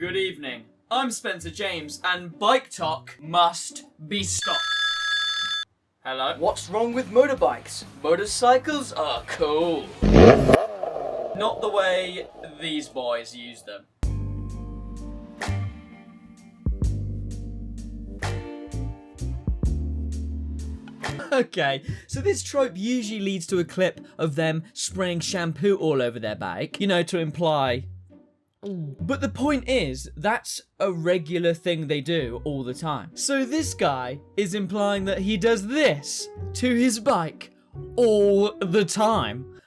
Good evening. I'm Spencer James, and BikeTok must be stopped. Hello? What's wrong with motorbikes? Motorcycles are cool. Not the way these boys use them. Okay, so this trope usually leads to a clip of them spraying shampoo all over their bike, you know, to imply... But the point is, that's a regular thing they do all the time. So this guy is implying that he does this to his bike all the time.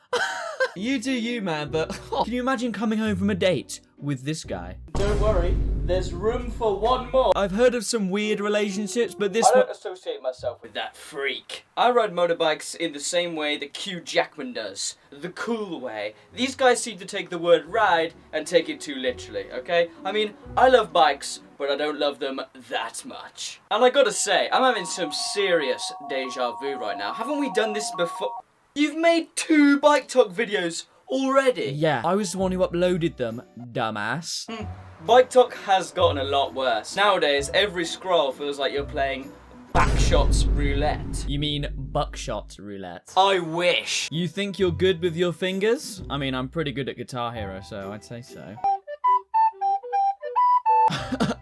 You do you, man, but can you imagine coming home from a date with this guy? Don't worry, there's room for one more. I've heard of some weird relationships, but this I one... don't associate myself with that freak. I ride motorbikes in the same way that Hugh Jackman does. The cool way. These guys seem to take the word ride and take it too literally, okay? I mean, I love bikes, but I don't love them that much. And I gotta say, I'm having some serious deja vu right now. Haven't we done this before? You've made 2 BikeTok videos already? Yeah, I was the one who uploaded them, dumbass. BikeTok has gotten a lot worse. Nowadays, every scroll feels like you're playing backshots roulette. You mean buckshot roulette? I wish. You think you're good with your fingers? I mean, I'm pretty good at Guitar Hero, so I'd say so.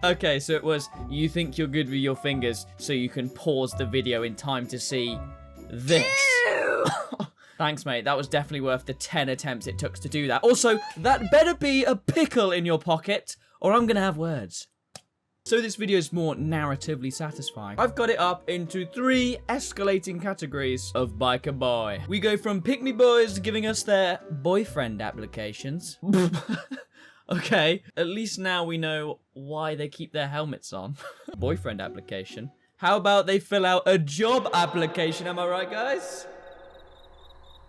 Okay, so it was, you think you're good with your fingers, so you can pause the video in time to see this. Thanks, mate. That was definitely worth the 10 attempts it took to do that. Also, that better be a pickle in your pocket, or I'm gonna have words. So this video is more narratively satisfying. I've got it up into 3 escalating categories of biker boy. We go from pick-me boys giving us their boyfriend applications. Okay, at least now we know why they keep their helmets on. Boyfriend application. How about they fill out a job application, am I right, guys?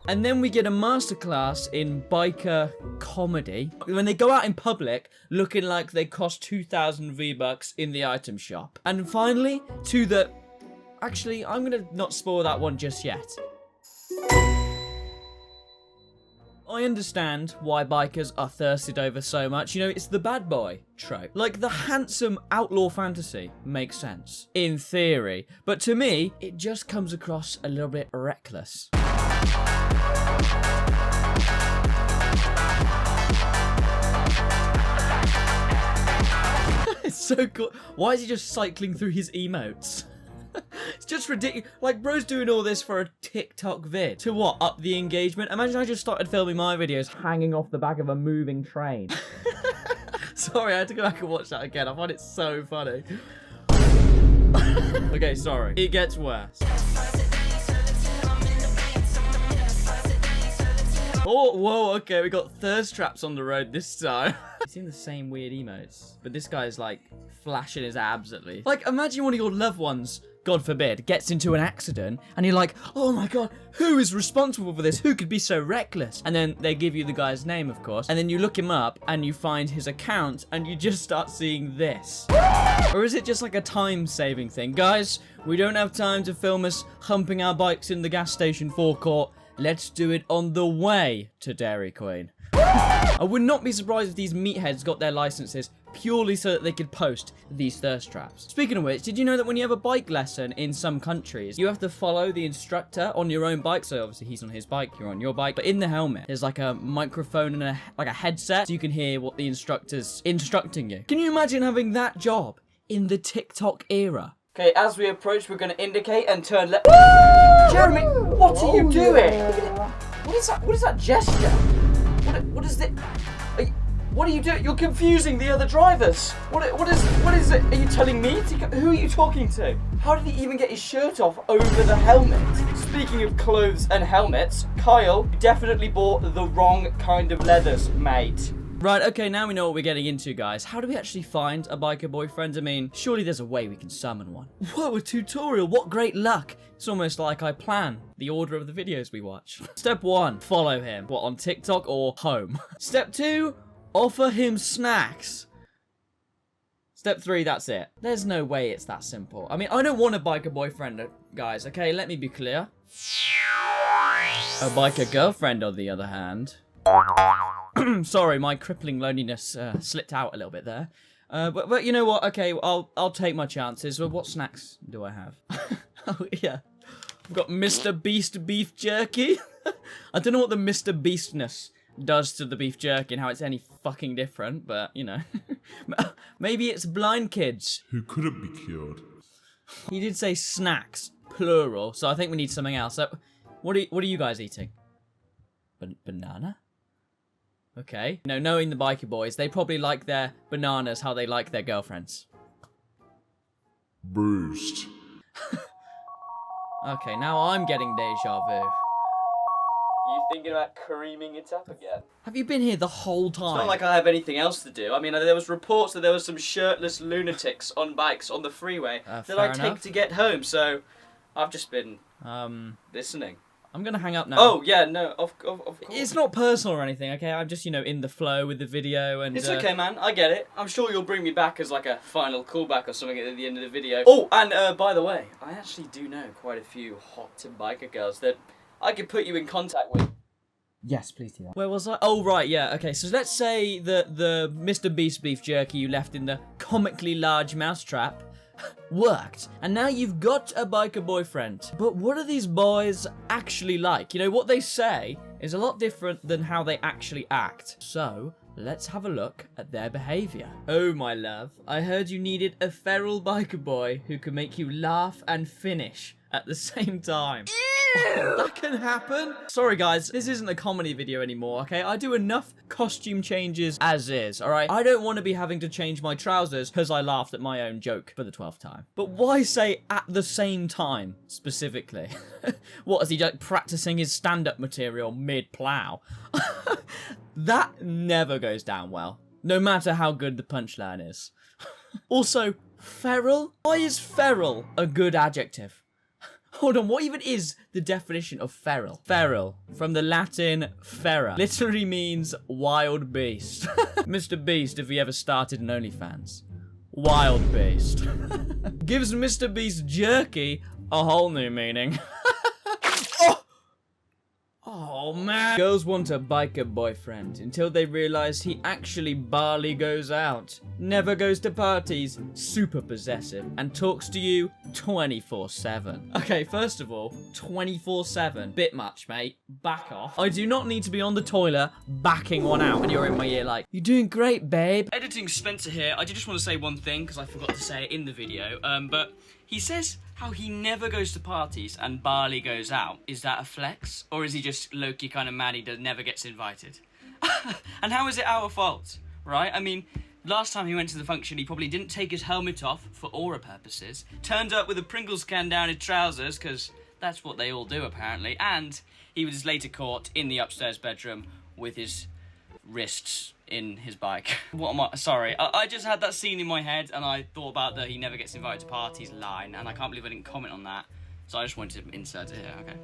And then we get a masterclass in biker comedy when they go out in public looking like they cost 2,000 V-Bucks in the item shop. And finally, to the... Actually, I'm gonna not spoil that one just yet. I understand why bikers are thirsted over so much. You know, it's the bad boy trope. Like, the handsome outlaw fantasy makes sense, in theory. But to me, it just comes across a little bit reckless. It's so cool. Why is he just cycling through his emotes? It's just ridiculous. Like, bro's doing all this for a TikTok vid. To what? Up the engagement? Imagine I just started filming my videos hanging off the back of a moving train. Sorry, I had to go back and watch that again. I find it so funny. Okay, sorry. It gets worse. Oh, whoa, okay, we got thirst traps on the road this time. It's in the same weird emotes, but this guy's like flashing his abs at least. Like, imagine one of your loved ones, God forbid, gets into an accident, and you're like, oh my god, who is responsible for this? Who could be so reckless? And then they give you the guy's name, of course, and then you look him up, and you find his account, and you just start seeing this. Or is it just like a time-saving thing? Guys, we don't have time to film us humping our bikes in the gas station forecourt. Let's do it on the way to Dairy Queen. I would not be surprised if these meatheads got their licenses purely so that they could post these thirst traps. Speaking of which, did you know that when you have a bike lesson in some countries, you have to follow the instructor on your own bike? So obviously he's on his bike, you're on your bike. But in the helmet, there's like a microphone and a headset, so you can hear what the instructor's instructing you. Can you imagine having that job in the TikTok era? Okay, as we approach, we're going to indicate and turn left. Jeremy, what are you doing? What is that? What is that gesture? What is it? What are you doing? You're confusing the other drivers. What is it? Are you telling me to? Who are you talking to? How did he even get his shirt off over the helmet? Speaking of clothes and helmets, Kyle, you definitely bought the wrong kind of leathers, mate. Right, okay, now we know what we're getting into, guys. How do we actually find a biker boyfriend? I mean, surely there's a way we can summon one. Whoa, a tutorial, what great luck. It's almost like I plan the order of the videos we watch. Step 1, follow him. What, on TikTok or home? Step 2, offer him snacks. Step 3, that's it. There's no way it's that simple. I mean, I don't want a biker boyfriend, guys, okay? Let me be clear. A biker girlfriend, on the other hand... Sorry, my crippling loneliness slipped out a little bit there. But you know what? Okay, I'll take my chances. Well, what snacks do I have? Oh yeah, I've got Mr. Beast beef jerky. I don't know what the Mr. Beastness does to the beef jerky and how it's any fucking different, but you know, maybe it's blind kids who couldn't be cured. He did say snacks, plural, so I think we need something else. So, what are you guys eating? Banana? Okay. No, knowing the biker boys, they probably like their bananas how they like their girlfriends. Bruised. Okay, now I'm getting deja vu. You thinking about creaming it up again? Have you been here the whole time? It's not like I have anything else to do. I mean, there was reports that there was some shirtless lunatics on bikes on the freeway that I take to get home, so I've just been listening. I'm gonna hang up now. Oh, yeah, no, of course. It's not personal or anything, okay? I'm just, in the flow with the video and... It's okay, man. I get it. I'm sure you'll bring me back as like a final callback or something at the end of the video. Oh, and by the way, I actually do know quite a few hot biker girls that I could put you in contact with. Yes, please do that. Where was I? Oh, right, yeah, okay. So let's say that the Mr. Beast beef jerky you left in the comically large mousetrap worked, and now you've got a biker boyfriend. But what are these boys actually like? What they say is a lot different than how they actually act. So, let's have a look at their behaviour. Oh, my love, I heard you needed a feral biker boy who can make you laugh and finish at the same time. That can happen. Sorry guys, this isn't a comedy video anymore, okay? I do enough costume changes as is, alright? I don't want to be having to change my trousers because I laughed at my own joke for the 12th time. But why say at the same time, specifically? What, is he like practicing his stand-up material mid-plow? That never goes down well, no matter how good the punchline is. Also, feral? Why is feral a good adjective? Hold on, what even is the definition of feral? Feral, from the Latin fera, literally means wild beast. Mr. Beast, if he ever started an OnlyFans. Wild beast. Gives Mr. Beast jerky a whole new meaning. Oh man. Girls want a biker boyfriend until they realize he actually barely goes out, never goes to parties, super possessive, and talks to you 24/7. Okay, first of all, 24/7. Bit much, mate. Back off. I do not need to be on the toilet backing one out and you're in my ear like, you're doing great, babe. Editing Spencer here. I just want to say one thing because I forgot to say it in the video. But he says how he never goes to parties and barely goes out. Is that a flex? Or is he just low-key kind of mad he never gets invited? And how is it our fault, right? I mean, last time he went to the function, he probably didn't take his helmet off for aura purposes. Turned up with a Pringles can down his trousers, because that's what they all do, apparently. And he was later caught in the upstairs bedroom with his wrists in his bike. What am I? Sorry, I just had that scene in my head and I thought about the he never gets invited to parties line, and I can't believe I didn't comment on that. So I just wanted to insert it here. Okay,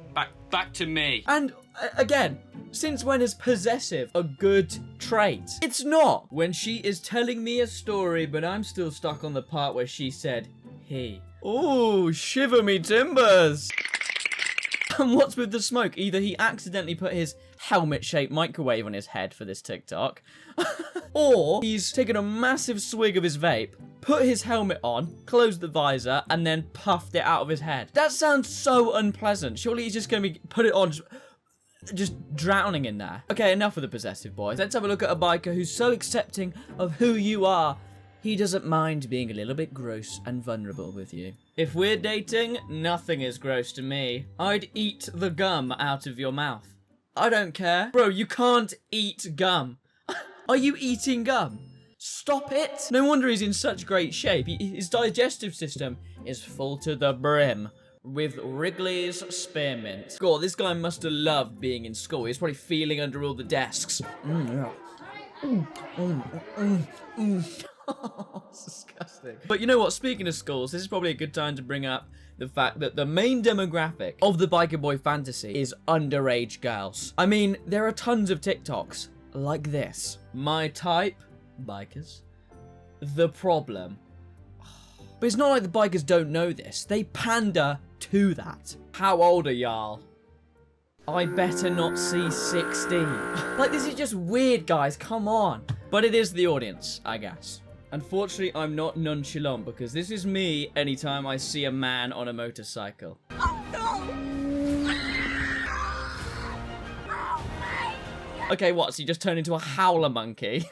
back to me. And again, since when is possessive a good trait? It's not. When she is telling me a story, but I'm still stuck on the part where she said he. Ooh, shiver me timbers. And what's with the smoke? Either he accidentally put his helmet-shaped microwave on his head for this TikTok, or he's taken a massive swig of his vape, put his helmet on, closed the visor, and then puffed it out of his head. That sounds so unpleasant. Surely he's just going to put it on, just drowning in there. Okay, enough of the possessive boys. Let's have a look at a biker who's so accepting of who you are, he doesn't mind being a little bit gross and vulnerable with you. If we're dating, nothing is gross to me. I'd eat the gum out of your mouth. I don't care. Bro, you can't eat gum. Are you eating gum? Stop it. No wonder he's in such great shape. His digestive system is full to the brim with Wrigley's Spearmint. God, this guy must have loved being in school. He's probably feeling under all the desks. It's disgusting. But you know what? Speaking of schools, this is probably a good time to bring up the fact that the main demographic of the biker boy fantasy is underage girls. I mean, there are tons of TikToks like this. My type, bikers. The problem. But it's not like the bikers don't know this. They pander to that. How old are y'all? I better not see 16. Like, this is just weird, guys. Come on. But it is the audience, I guess. Unfortunately, I'm not nonchalant because this is me anytime I see a man on a motorcycle. Okay, what? So you just turn into a howler monkey?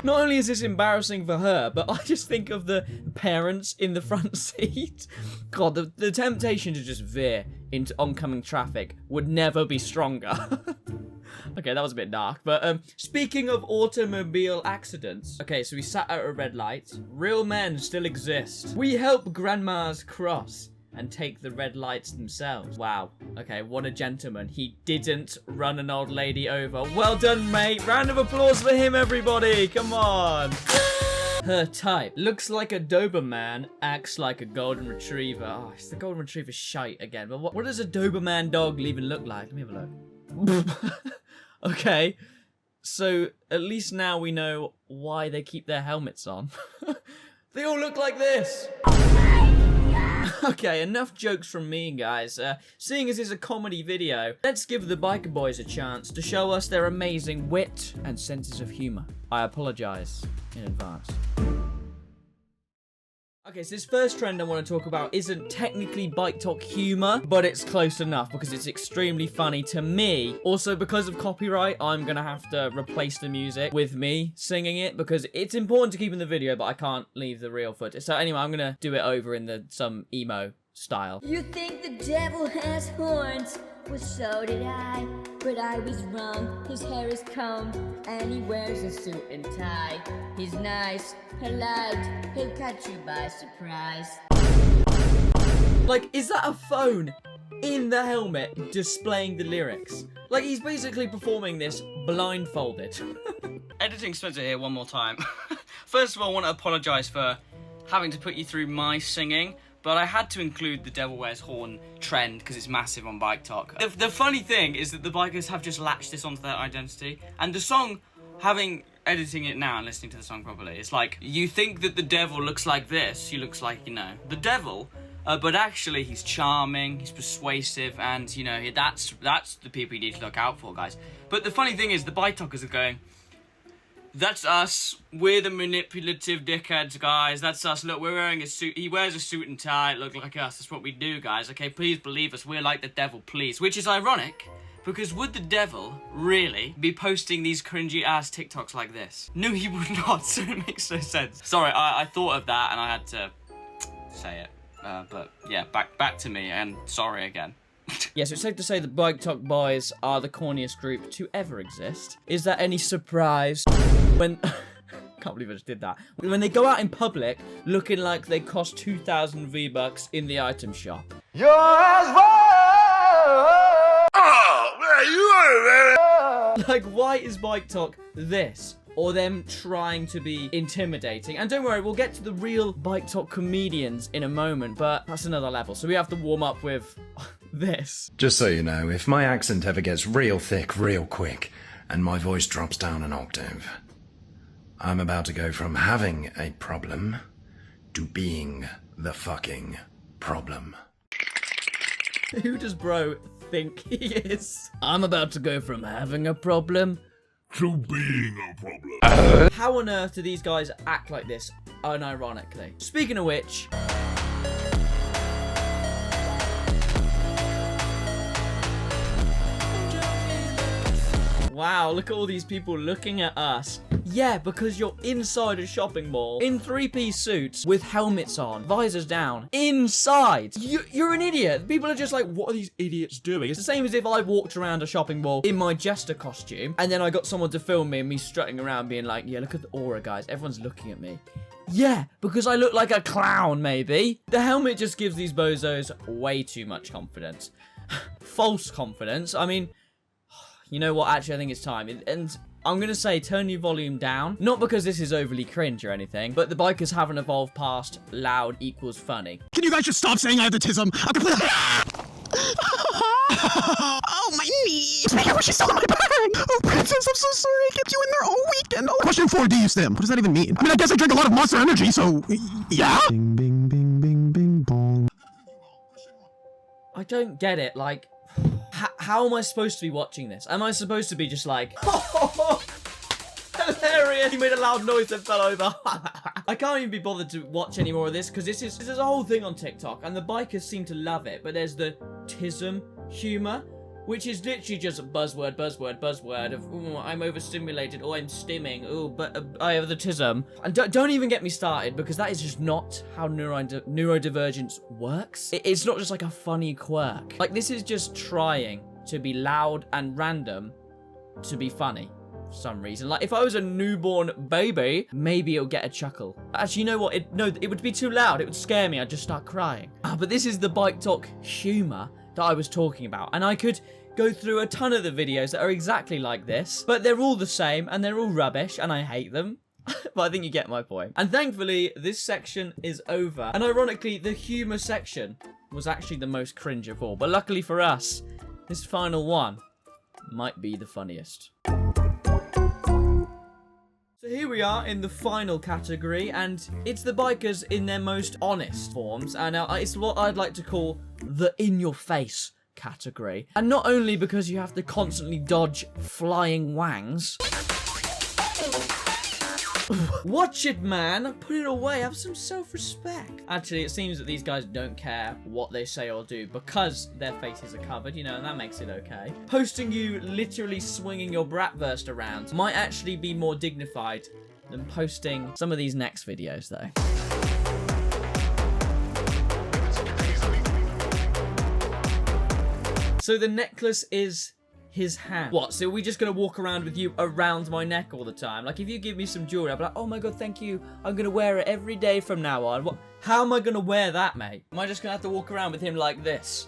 Not only is this embarrassing for her, but I just think of the parents in the front seat. God, the temptation to just veer into oncoming traffic would never be stronger. Okay, that was a bit dark, but speaking of automobile accidents. Okay, so we sat at a red light. Real men still exist. We help grandmas cross and take the red lights themselves. Wow. Okay, what a gentleman. He didn't run an old lady over. Well done, mate. Round of applause for him, everybody. Come on. Her type. Looks like a Doberman, acts like a golden retriever. Oh, it's the golden retriever shite again. But what does a Doberman dog even look like? Let me have a look. Okay. So, at least now we know why they keep their helmets on. They all look like this. Okay, enough jokes from me, guys. Seeing as it's a comedy video, let's give the biker boys a chance to show us their amazing wit and senses of humour. I apologise in advance. Okay, so this first trend I want to talk about isn't technically BikeTok humour, but it's close enough because it's extremely funny to me. Also, because of copyright, I'm going to have to replace the music with me singing it because it's important to keep in the video, but I can't leave the real footage. So anyway, I'm going to do it over in some emo style. You think the devil has horns? Well, so did I, but I was wrong. His hair is combed, and he wears a suit and tie. He's nice, polite, he'll catch you by surprise. Like, is that a phone in the helmet displaying the lyrics? Like, he's basically performing this blindfolded. Editing Spencer here one more time. First of all, I want to apologise for having to put you through my singing, but I had to include the Devil Wears Horn trend because it's massive on BikeTok. The funny thing is that the bikers have just latched this onto their identity, and the song, editing it now and listening to the song properly, it's like, you think that the devil looks like this, he looks like, you know, the devil, but actually he's charming, he's persuasive, and, you know, that's the people you need to look out for, guys. But the funny thing is, the BikeTokers are going, that's us, we're the manipulative dickheads, guys, that's us, look, we're wearing a suit, he wears a suit and tie, look like us, that's what we do, guys, okay, please believe us, we're like the devil, please. Which is ironic, because would the devil really be posting these cringy ass TikToks like this? No, he would not, so it makes no sense. Sorry, I thought of that and I had to say it, but yeah, back to me, and sorry again. Yes, it's safe to say that BikeTok boys are the corniest group to ever exist. Is that any surprise? When... Can't believe I just did that. When they go out in public looking like they cost 2,000 V-Bucks in the item shop. You're as well. Oh, man, you are. Like, why is BikeTok this? Or them trying to be intimidating. And don't worry, we'll get to the real BikeTok comedians in a moment, but that's another level. So we have to warm up with this. Just so you know, if my accent ever gets real thick real quick, and my voice drops down an octave, I'm about to go from having a problem to being the fucking problem. Who does bro think he is? I'm about to go from having a problem To being a problem. How on earth do these guys act like this unironically? Speaking of which... Wow, look at all these people looking at us. Yeah, because you're inside a shopping mall, in three-piece suits, with helmets on, visors down, inside. You're an idiot. People are just like, what are these idiots doing? It's the same as if I walked around a shopping mall in my jester costume, and then I got someone to film me and me strutting around being like, yeah, look at the aura, guys. Everyone's looking at me. Yeah, because I look like a clown, maybe. The helmet just gives these bozos way too much confidence. False confidence. I mean... You know what, actually, I think it's time. And I'm going to say turn your volume down. Not because this is overly cringe or anything, but the bikers haven't evolved past loud equals funny. Can you guys just stop saying I have the tism? I'm completely... Oh, my knees. I wish you saw my burn. Oh, Princess, I'm so sorry. I kept you in there all weekend. Oh. Question 4, do you stim? What does that even mean? I mean, I guess I drink a lot of Monster Energy, so... Yeah? Bing, bing, bing, bing, bing, bong. I don't get it, like... How am I supposed to be watching this? Am I supposed to be just like, crying. He made a loud noise and fell over. I can't even be bothered to watch any more of this because this is a whole thing on TikTok and the bikers seem to love it. But there's the tism humour, which is literally just buzzword of, ooh, I'm overstimulated, or I'm stimming, ooh, but I have the tism. And don't even get me started, because that is just not how neurodivergence works. It's not just like a funny quirk. Like, this is just trying to be loud and random to be funny for some reason. Like, if I was a newborn baby, maybe it'll get a chuckle. Actually, you know what? It would be too loud. It would scare me. I'd just start crying. But this is the BikeTok humour that I was talking about, and I could go through a ton of the videos that are exactly like this, but they're all the same and they're all rubbish and I hate them. But I think you get my point. And thankfully this section is over, and ironically the humour section was actually the most cringe of all, but luckily for us this final one might be the funniest. So here we are in the final category, and it's the bikers in their most honest forms, and it's what I'd like to call the in-your-face category. And not only because you have to constantly dodge flying wangs. Watch it, man. Put it away. Have some self-respect. Actually, it seems that these guys don't care what they say or do because their faces are covered, you know, and that makes it okay. Posting you literally swinging your bratwurst around might actually be more dignified than posting some of these next videos, though. So the necklace is his hand. What, so we're just gonna walk around with you around my neck all the time? Like, if you give me some jewelry, I'll be like, oh my god, thank you, I'm gonna wear it every day from now on. What? How am I gonna wear that, mate? Am I just gonna have to walk around with him like this?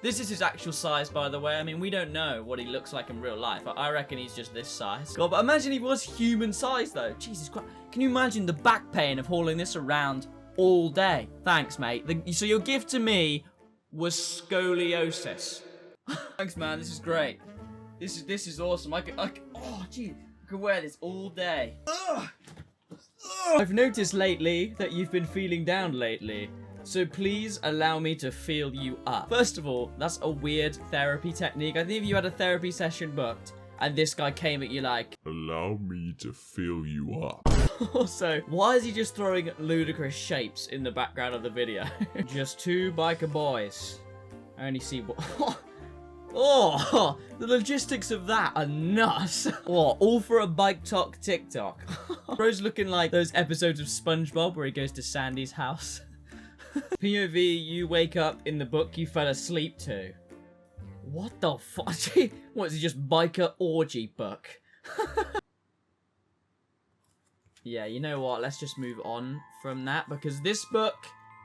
This is his actual size, by the way. I mean, we don't know what he looks like in real life, but I reckon he's just this size. God, but imagine he was human size, though. Jesus Christ. Can you imagine the back pain of hauling this around all day? Thanks, mate. So your gift to me was scoliosis. Thanks, man. This is great. This is awesome. Oh, gee, I could wear this all day. Ugh. I've noticed lately that you've been feeling down lately, so please allow me to feel you up. First of all, that's a weird therapy technique. I think if you had a therapy session booked and this guy came at you like, allow me to fill you up. Also, why is he just throwing ludicrous shapes in the background of the video? Just two biker boys. I only see what. Oh, the logistics of that are nuts. What, all for a BikeTok TikTok? Bro's looking like those episodes of SpongeBob where he goes to Sandy's house. POV, you wake up in the book you fell asleep to. What the fuck? What, is it just biker orgy book? Yeah, you know what? Let's just move on from that, because this book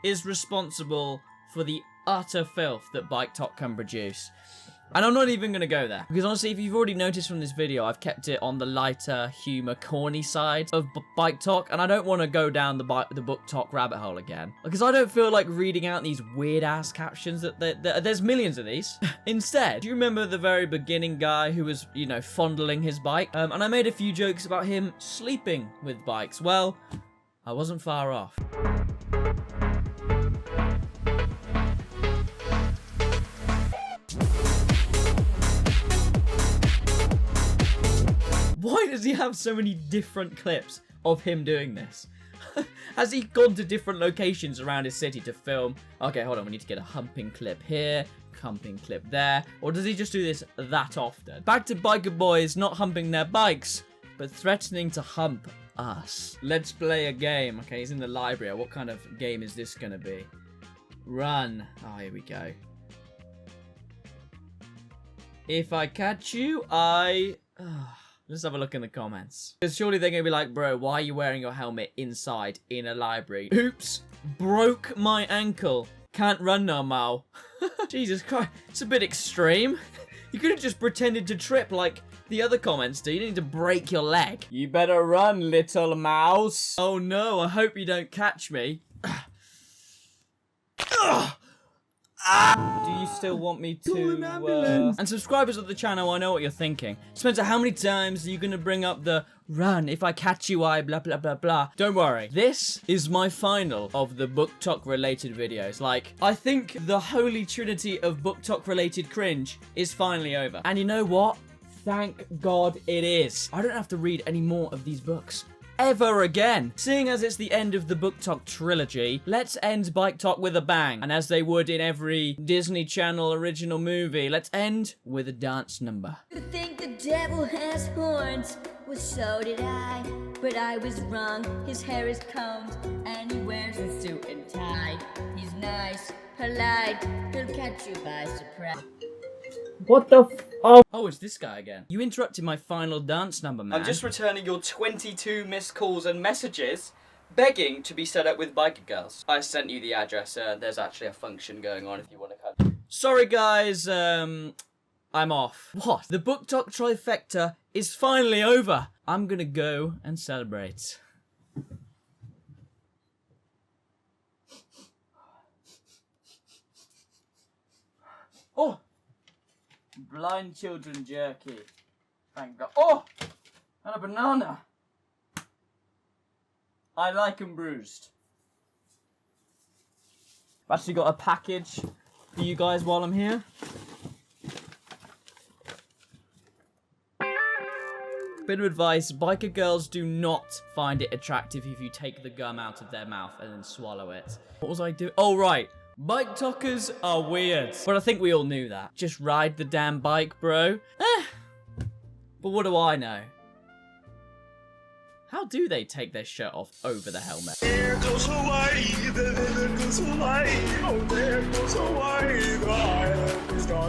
is responsible for the utter filth that BikeTok can produce. And I'm not even going to go there, because honestly, if you've already noticed from this video, I've kept it on the lighter, humour, corny side of BikeTok, and I don't want to go down the BookTok rabbit hole again, because I don't feel like reading out these weird-ass captions that there's millions of these. Instead, do you remember the very beginning guy who was, you know, fondling his bike? And I made a few jokes about him sleeping with bikes. Well, I wasn't far off. Why does he have so many different clips of him doing this? Has he gone to different locations around his city to film? Okay, hold on, we need to get a humping clip here, humping clip there. Or does he just do this that often? Back to biker boys not humping their bikes, but threatening to hump us. Let's play a game. Okay, he's in the library. What kind of game is this gonna be? Run. Oh, here we go. If I catch you, let's have a look in the comments. Because surely they're going to be like, bro, why are you wearing your helmet inside in a library? Oops, broke my ankle. Can't run no more. Jesus Christ, it's a bit extreme. You could have just pretended to trip like the other comments do. You need to break your leg. You better run, little mouse. Oh no, I hope you don't catch me. Do you still want me to, and subscribers of the channel, I know what you're thinking. Spencer, how many times are you going to bring up the run, if I catch you, I blah blah blah blah? Don't worry. This is my final of the BookTok related videos. Like, I think the holy trinity of BookTok related cringe is finally over. And you know what? thank God it is. I don't have to read any more of these books ever again. Seeing as it's the end of the BookTok trilogy, let's end BikeTok with a bang. And as they would in every Disney Channel original movie, let's end with a dance number. You think the devil has horns? Well, so did I. But I was wrong. His hair is combed and he wears a suit and tie. He's nice, polite, he'll catch you by surprise. What the Oh, it's this guy again. You interrupted my final dance number, man. I'm just returning your 22 missed calls and messages begging to be set up with biker girls. I sent you the address. There's actually a function going on if you want to come. Sorry, guys. I'm off. What? The BookTok trifecta is finally over. I'm gonna go and celebrate. Oh! Blind children jerky. Thank God. Oh! And a banana. I like 'em bruised. I've actually got a package for you guys while I'm here. Bit of advice, biker girls do not find it attractive if you take the gum out of their mouth and then swallow it. What was I doing? Oh, right. Bike talkers are weird. But I think we all knew that. Just ride the damn bike, bro. But what do I know? How do they take their shirt off over the helmet? There goes Hawaii, there goes Hawaii, oh there goes Hawaii, the island is gone.